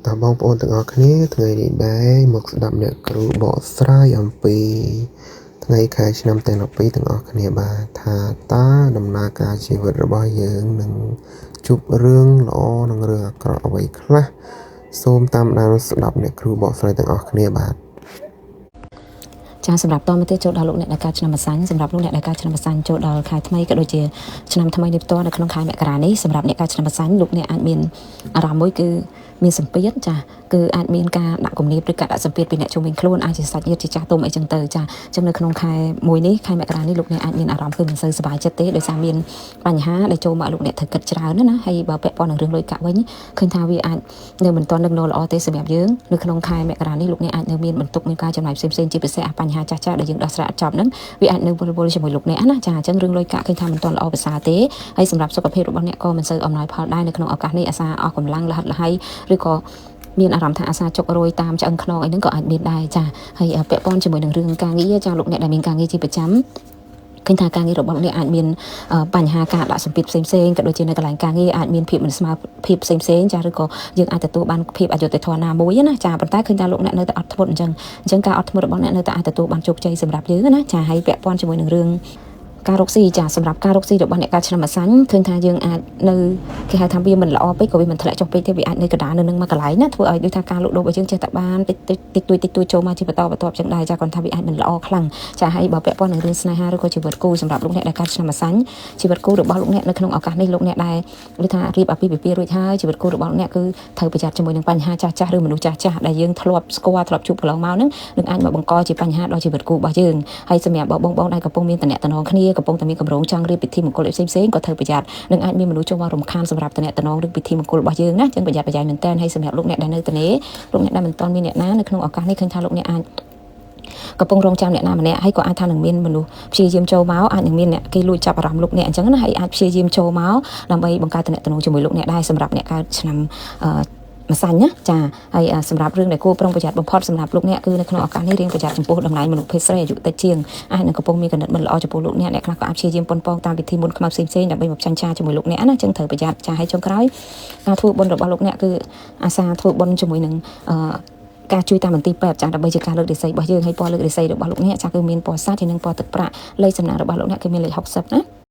តាមបងប្អូនទាំងអស់គ្នាថ្ងៃនេះដែរមកស្ដាប់អ្នកគ្រូបកស្រាយអំពីថ្ងៃខែឆ្នាំទាំង12ទាំងអស់គ្នាបាទថាតើដំណើរការជីវិតរបស់យើងនឹងជួបរឿងល្អនិងរឿងអាក្រក់អ្វីខ្លះសូមតាមដានស្ដាប់អ្នកគ្រូបកស្រាយទាំងអស់គ្នាបាទចាសម្រាប់តមកទៀតចូលដល់លោកអ្នកដែលកើតឆ្នាំម្សាញ់សម្រាប់លោកអ្នកដែលកើតឆ្នាំម្សាញ់ចូលដល់ខែថ្មីក៏ដូចជាឆ្នាំថ្មីនេះផ្ទាល់នៅក្នុងខែមករានេះសម្រាប់អ្នកកើតឆ្នាំម្សាញ់លោកអ្នកអាចមានអារម្មណ៍មួយគឺមានសម្ពាធចាគឺអាចមានការដាក់គំនាបឬការដាក់សម្ពាធពីអ្នកជុំវិញខ្លួនអាចជាសាច់ញាតិជាចាស់ទុំអីចឹងទៅចាអញ្ចឹងនៅក្នុងខែមួយនេះខែមករានេះលោកអ្នកអាចមានអារម្មណ៍គឺមិនសូវសប្បាយចិត្តទេដោយសារមានបញ្ហាដែលចូលមកលោកអ្នកត្រូវគិតច្រើនណាហើយបើពាក់ព័ន្ធនឹងរឿងលុយកាក់វិញឃើញថាវាអាចនៅមិនទាន់នឹងណល្អទេសម្រាប់យើងនៅក្នុងខែមករានេះលោកអ្នកអាចនៅមានបន្ទុកមានការចំណាយផ្សេងៗជាពិសេសបញ្ហាចាស់ៗដែលយើងដោះស្រាយអត់ចប់ហ្នឹងវាអាចនៅវល់ជាមួយលោកអ្នកណាចាអញ្ចឹងរឿងលុយកាក់ឃើញថាមិនទាន់ល្អប្រសើរទេហើយសម្រាប់សុខភាពរបស់អ្នកក៏មិនសូវអំណោយផលដែរនៅក្នុងឱកាសនេះអាសាអស់កម្លាំងលះលហើយឬក៏មានអារម្មណ៍ថាអាសាចុករយតាមឆ្អឹងខ្នងអីហ្នឹងក៏អាចមានដែរចាហើយពាក់ព័ន្ធជាមួយនឹងរឿងការងារចាលោកអ្នកដែលមានការងារជាប្រចាំឃើញថាការងាររបស់លោកអ្នកអាចមានបញ្ហាការដាក់សម្ពាធផ្សេងៗក៏ដូចជានៅកន្លែងការងារអាចមានភាពមិនស្មើភាពផ្សេងៗចាឬក៏យើងអាចទទួលបានភាពអយុត្តិធម៌ណាមួយណាចាប៉ុន្តែឃើញថាលោកអ្នកនៅតែអត់ធ្មត់អញ្ចឹងការអត់ធ្មត់របស់អ្នកនៅតែអាចទទួលបានជោគជ័យសម្រាប់យើងណាចាហើយពាក់ព័ន្ធជាមួយនឹងរឿងការរកស៊ីចាសម្រាប់ការរកស៊ីរបស់អ្នកកើតឆ្នាំម្សាញ់ឃើញថាយើងអាចនៅគេហៅថាវាមិនល្អពេកក៏វាមិនធ្លាក់ចុះពេកទេវាអាចនៅកណ្ដាលនៅនឹងមួយកន្លែងណាធ្វើឲ្យដូចថាការលក់ដូររបស់យើងចេះតែបានតិចតួចចូលមកជាបន្តបន្ទាប់ចឹងដែរចាគាត់ថាវាអាចមិនល្អខ្លាំងចាហើយបើពាក់ព័ន្ធនឹងរឿងស្នេហាឬក៏ជីវិតគូសម្រាប់លោកអ្នកដែលកើតឆ្នាំម្សាញ់ជីវិតគូរបស់លោកអ្នកនៅក្នុងឱកាសនេះលោកអ្នកដែលដូចថារៀបអាពាហ៍ពិពាហ៍រួចហើយជីវិតគូរបស់លោកអ្នកគឺត្រូវប្រយ័ត្នជាមួយនឹងបញ្ហាចាស់ៗឬមនុស្សចាស់ៗដែលយើងធ្លាប់ស្គាល់ធ្លាប់ជួបកន្លងមកហ្នឹងនឹងអាចមកបង្កជាបញ្ហាដល់ជីវិតគូរបស់យើងហើយសម្រាប់បងដែលកំពុងមានតំណែងគ្នាកំពុងតែមានកម្រោងចង់រៀបពិធីមង្គលផ្សេងៗក៏ត្រូវប្រយ័ត្ននឹងអាចមានមនុស្សចូលមករំខានសម្រាប់តំណែងឬពិធីមង្គលរបស់យើងណាចឹងប្រយ័ត្នប្រយែងមែនតើហើយសម្រាប់លោកអ្នកដែលនៅទីនេះលោកអ្នកដែលមិនទាន់មានអ្នកណានៅក្នុងឱកាសនេះឃើញថាលោកអ្នកអាចកំពុងរងចាំអ្នកណាម្នាក់ហើយក៏អាចថានឹងមានមនុស្សព្យាយាមចូលមកអាចនឹងមានអ្នកគេលួចចាប់អារម្មណ៍លោកអ្នកអញ្ចឹងណាហើយអាចព្យាយាមចូលមកដើម្បីបង្កើតតំណែងជាមួយលោកអ្នកដែរសម្រាប់អ្នកកើតឆ្នាំម្សាញ់ណាចាហើយសម្រាប់រឿងដែលគួរប្រុងប្រយ័ត្នបំផុតសម្រាប់លោកអ្នកគឺនៅក្នុងឱកាសនេះរៀងប្រយ័ត្នចំពោះតំណែងមនុស្សភេទស្រីអាយុតិចជាងអាចនឹងកំពុងមានគំនិតមិនល្អចំពោះលោកអ្នកខ្លះក៏អាចព្យាយាមប៉ុនប៉ងតាមវិធីមុនខ្មៅផ្សេងៗដើម្បីមកចាញ់ឆាជាមួយលោកអ្នកណាចឹងត្រូវប្រយ័ត្នចាហើយចុងក្រោយការធ្វើបុណ្យរបស់លោកអ្នកគឺអាសាធ្វើបុណ្យជាមួយនឹងការជួយតាមមន្ទីរពេទ្យចាដើម្បីជាការលើករាសីរបស់យើងហើយពណ៌លើករាសីរបស់លោកអ្នកចាគឺមានពណ៌សាច់ហើយនិងពណ៌ទឹកប្រាក់លេខសំណាក់របស់លោកអ្នកគឺមានលេខ60ណា